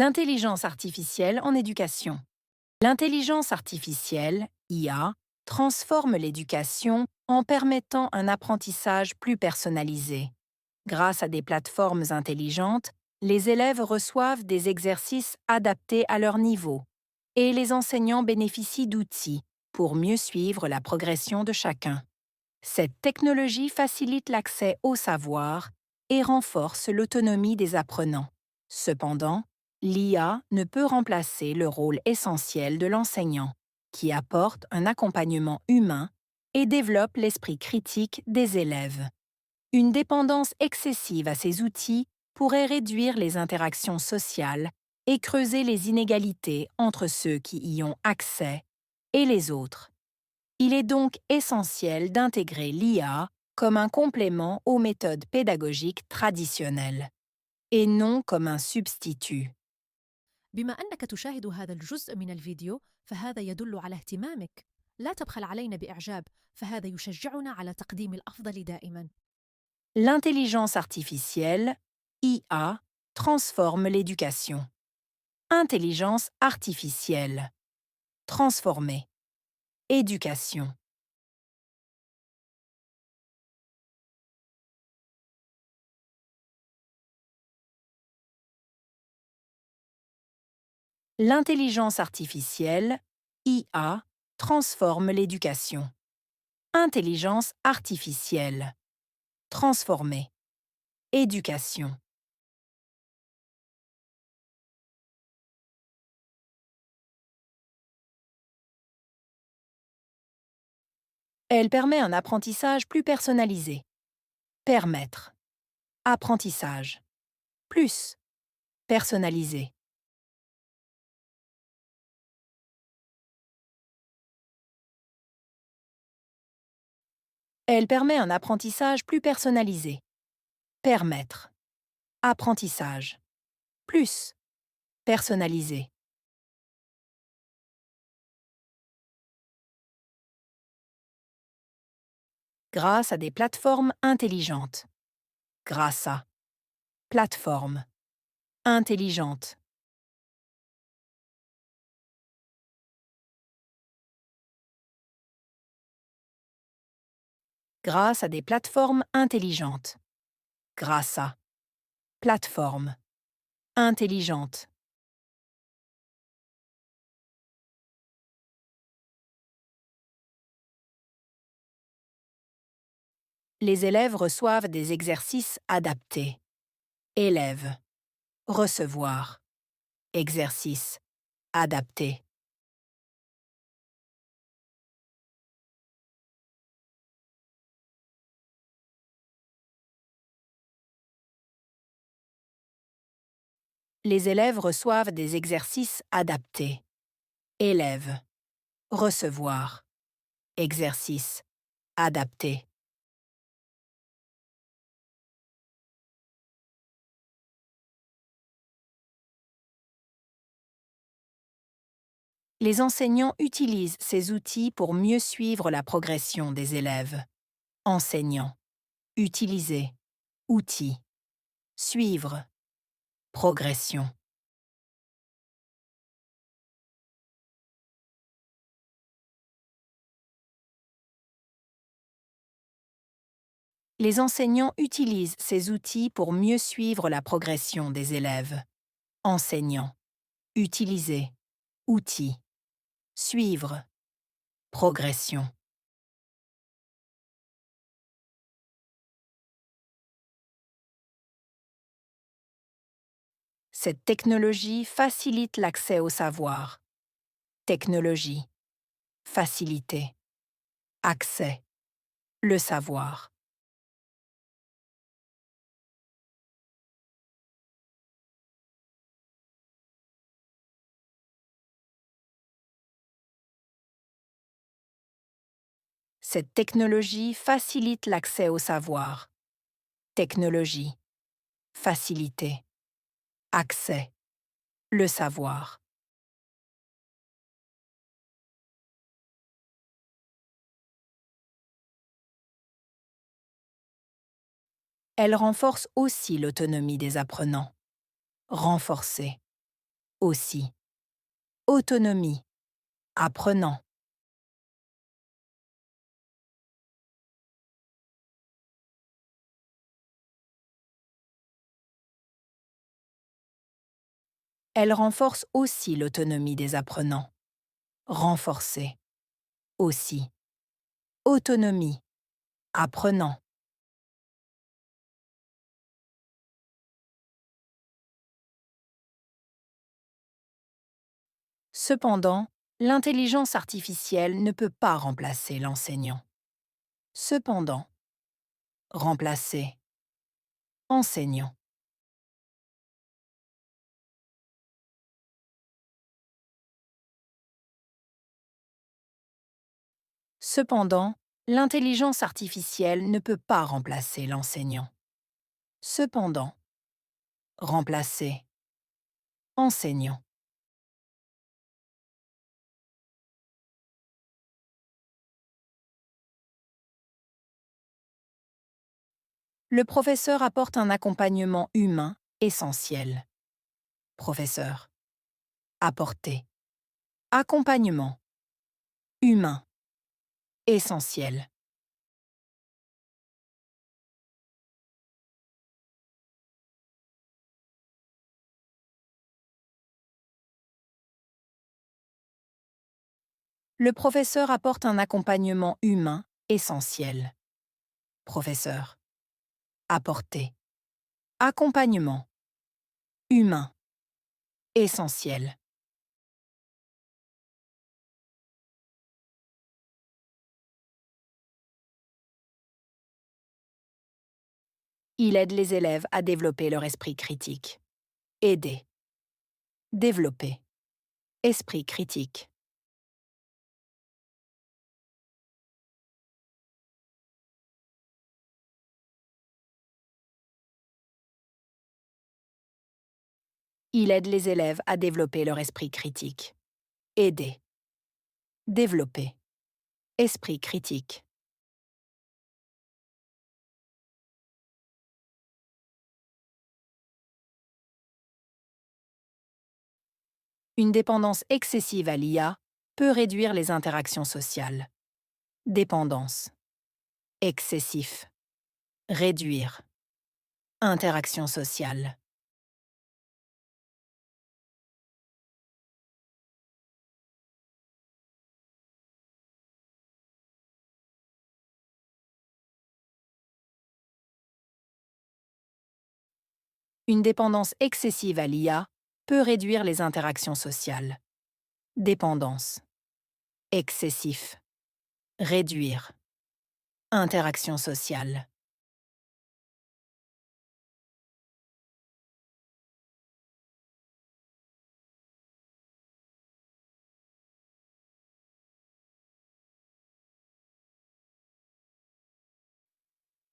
L'intelligence artificielle en éducation. L'intelligence artificielle, IA, transforme l'éducation en permettant un apprentissage plus personnalisé. Grâce à des plateformes intelligentes, les élèves reçoivent des exercices adaptés à leur niveau et les enseignants bénéficient d'outils pour mieux suivre la progression de chacun. Cette technologie facilite l'accès au savoir et renforce l'autonomie des apprenants. Cependant, l'IA ne peut remplacer le rôle essentiel de l'enseignant, qui apporte un accompagnement humain et développe l'esprit critique des élèves. Une dépendance excessive à ces outils pourrait réduire les interactions sociales et creuser les inégalités entre ceux qui y ont accès et les autres. Il est donc essentiel d'intégrer l'IA comme un complément aux méthodes pédagogiques traditionnelles, et non comme un substitut. بما أنك تشاهد هذا الجزء من الفيديو فهذا يدل على اهتمامك. لا تبخل علينا بإعجاب، فهذا يشجعنا على تقديم الأفضل دائما. L'intelligence artificielle, IA, transforme l'éducation. Intelligence artificielle. Transformer. Éducation. L'intelligence artificielle, IA, transforme l'éducation. Intelligence artificielle. Transformer. Éducation. Elle permet un apprentissage plus personnalisé. Permettre. Apprentissage. Plus. Personnalisé. Elle permet un apprentissage plus personnalisé. Permettre. Apprentissage. Plus. Personnalisé. Grâce à des plateformes intelligentes. Grâce à. Plateforme. Intelligente. Grâce à des plateformes intelligentes. Grâce à. Plateforme. Intelligente. Les élèves reçoivent des exercices adaptés. Élève. Recevoir. Exercice. Adapté. Les élèves reçoivent des exercices adaptés. Élève. Recevoir. Exercice. Adapté. Les enseignants utilisent ces outils pour mieux suivre la progression des élèves. Enseignant. Utiliser. Outil. Suivre. Progression. Les enseignants utilisent ces outils pour mieux suivre la progression des élèves. Enseignant. Utiliser. Outil. Suivre. Progression. Cette technologie facilite l'accès au savoir. Technologie. Faciliter. Accès. Le savoir. Cette technologie facilite l'accès au savoir. Technologie. Faciliter. Accès. Le savoir. Elle renforce aussi l'autonomie des apprenants. Renforcer. aussi. Autonomie, apprenant. Elle renforce aussi l'autonomie des apprenants. Renforcer, aussi. Autonomie, apprenant. Cependant, l'intelligence artificielle ne peut pas remplacer l'enseignant. Cependant, remplacer, enseignant. Cependant, l'intelligence artificielle ne peut pas remplacer l'enseignant. Cependant, remplacer, enseignant. Le professeur apporte un accompagnement humain essentiel. Professeur. Apporter. Accompagnement. Humain. Essentiel. Le professeur apporte un accompagnement humain essentiel. Professeur. Apporter. Accompagnement. Humain. Essentiel. Il aide les élèves à développer leur esprit critique. Aider. Développer. Esprit critique. Il aide les élèves à développer leur esprit critique. Aider. Développer. Esprit critique. Une dépendance excessive à l'IA peut réduire les interactions sociales. Dépendance. Excessif. Réduire. Interaction sociale. Une dépendance excessive à l'IA peut réduire les interactions sociales. Dépendance. Excessif. Réduire. Interaction sociale.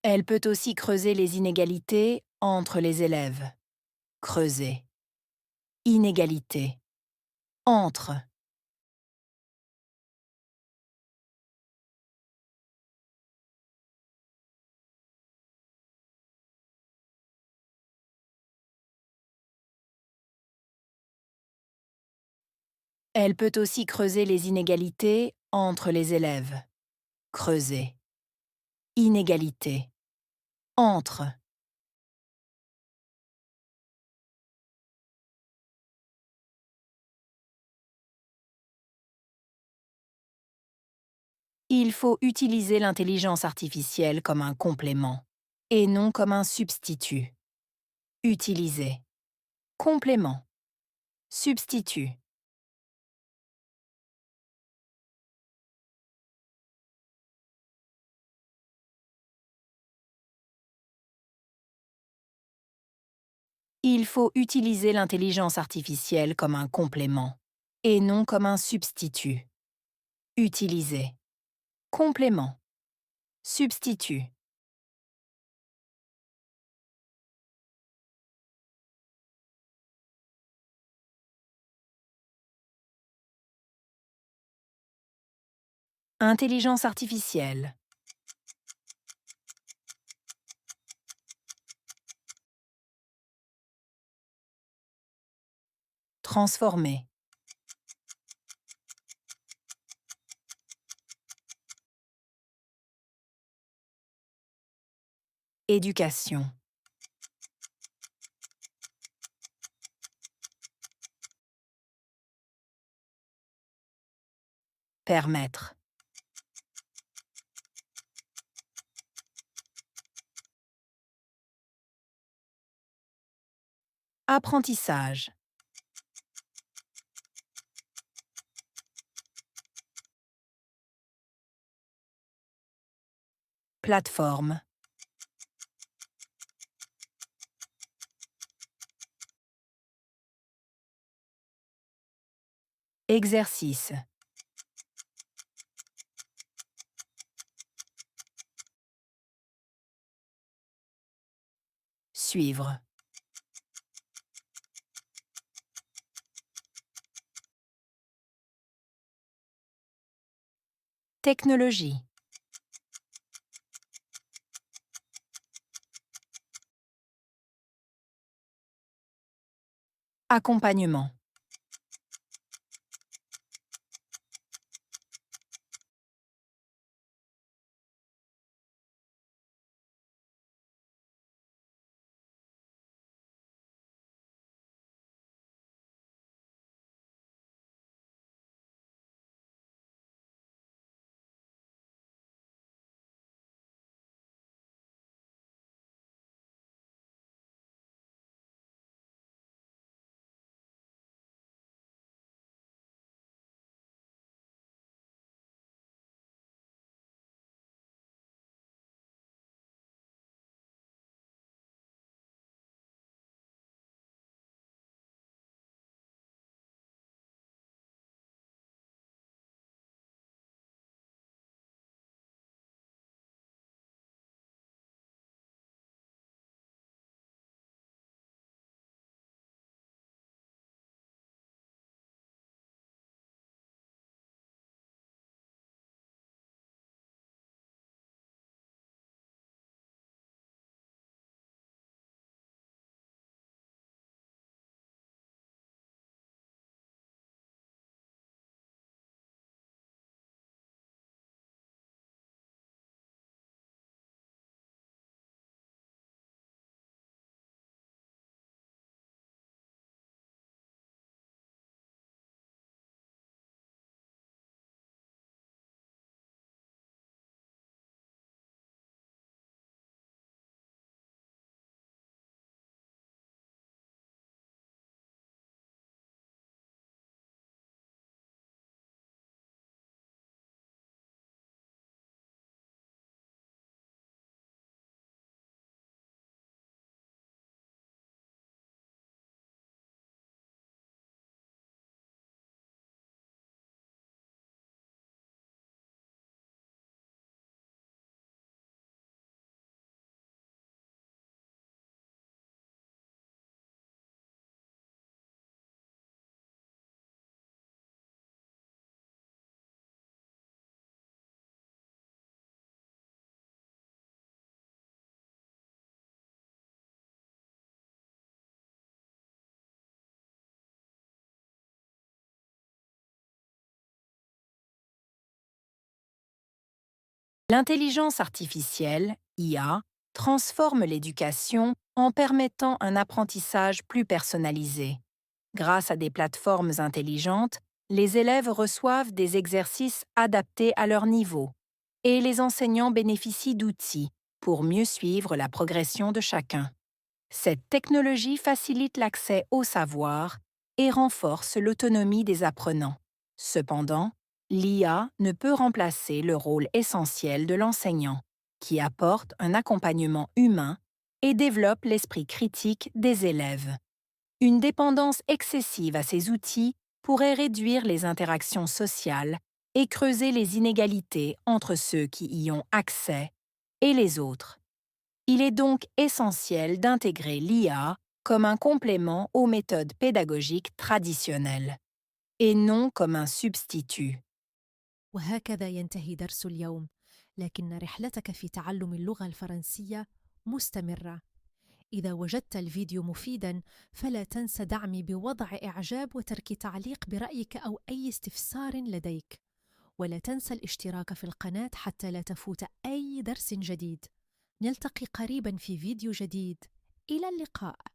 Elle peut aussi creuser les inégalités entre les élèves. Creuser. Inégalité. Entre. Elle peut aussi creuser les inégalités entre les élèves. Creuser. Inégalité. Entre. Il faut utiliser l'intelligence artificielle comme un complément et non comme un substitut. Utiliser. Complément. Substitut. Il faut utiliser l'intelligence artificielle comme un complément et non comme un substitut. Utiliser. Complément. Substitut. Intelligence artificielle. Transformer. Éducation. Permettre. Apprentissage. Plateforme. Exercice. Suivre. Technologie. Accompagnement. L'intelligence artificielle, IA, transforme l'éducation en permettant un apprentissage plus personnalisé. Grâce à des plateformes intelligentes, les élèves reçoivent des exercices adaptés à leur niveau et les enseignants bénéficient d'outils pour mieux suivre la progression de chacun. Cette technologie facilite l'accès au savoir et renforce l'autonomie des apprenants. Cependant, l'IA ne peut remplacer le rôle essentiel de l'enseignant, qui apporte un accompagnement humain et développe l'esprit critique des élèves. Une dépendance excessive à ces outils pourrait réduire les interactions sociales et creuser les inégalités entre ceux qui y ont accès et les autres. Il est donc essentiel d'intégrer l'IA comme un complément aux méthodes pédagogiques traditionnelles, et non comme un substitut. وهكذا ينتهي درس اليوم، لكن رحلتك في تعلم اللغة الفرنسية مستمرة. إذا وجدت الفيديو مفيداً فلا تنسى دعمي بوضع إعجاب وترك تعليق برأيك أو أي استفسار لديك. ولا تنسى الاشتراك في القناة حتى لا تفوت أي درس جديد. نلتقي قريباً في فيديو جديد. إلى اللقاء.